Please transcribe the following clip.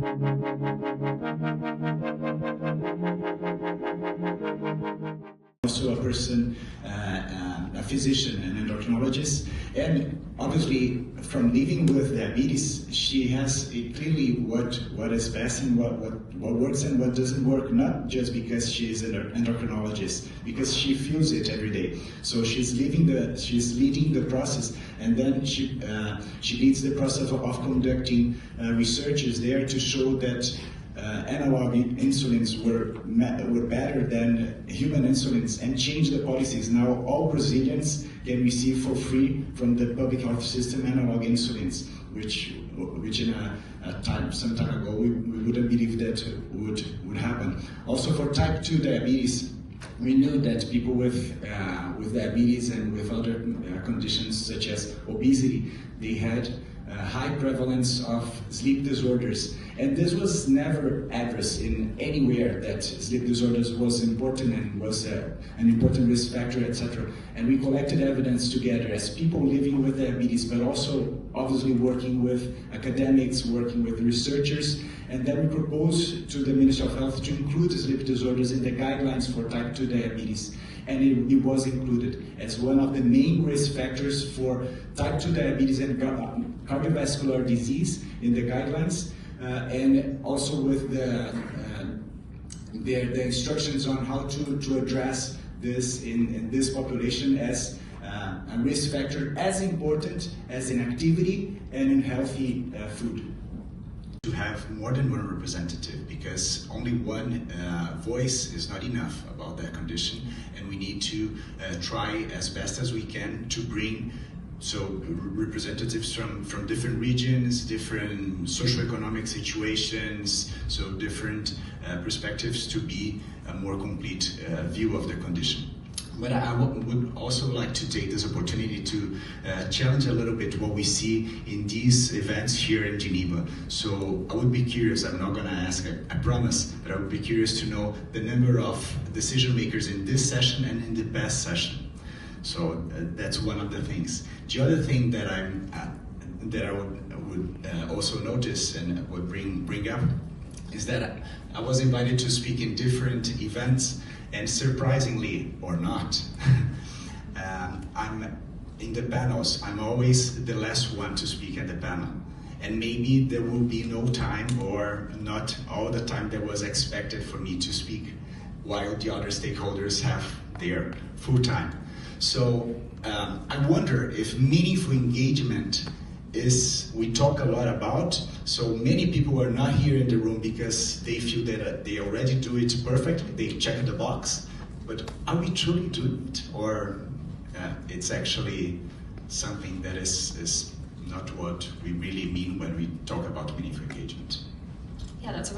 Also a person, a physician, an endocrinologist, and obviously from living with diabetes, she has clearly what is best and what works and what doesn't work, not just because she is an endocrinologist, because she feels it every day. So she's leading the process, and then she leads the process of conducting researches there to show that analog insulins were better than human insulins, and change the policies. Now all Brazilians can receive for free from the public health system analog insulins, which in some time ago we wouldn't believe that would happen. Also for type 2 diabetes, we knew that people with diabetes and with other conditions such as obesity, they had high prevalence of sleep disorders, and this was never addressed in anywhere that sleep disorders was important and was an important risk factor, etc. And we collected evidence together as people living with diabetes, but also obviously working with academics, working with researchers, and then we proposed to the Ministry of Health to include sleep disorders in the guidelines for type 2 diabetes. And it was included as one of the main risk factors for type 2 diabetes and cardiovascular disease in the guidelines, and also with the instructions on how to address this in this population as a risk factor as important as in activity and in healthy food. To have more than one representative, because only one voice is not enough about that condition, and we need to try as best as we can to bring representatives from different regions, different socioeconomic situations, so different perspectives to be a more complete view of the condition. But I would also like to take this opportunity to challenge a little bit what we see in these events here in Geneva. So I would be curious, I'm not going to ask, I promise, but I would be curious to know the number of decision makers in this session and in the past session. So that's one of the things. The other thing that I would also notice and would bring up is that I was invited to speak in different events, and surprisingly or not, I'm in the panels. I'm always the last one to speak at the panel, and maybe there will be no time or not all the time that was expected for me to speak, while the other stakeholders have their full time. So I wonder if meaningful engagement is, we talk a lot about, so many people are not here in the room because they feel that they already do it perfectly, they check the box, but are we truly doing it? Or it's actually something that is not what we really mean when we talk about meaningful engagement? Yeah, that's a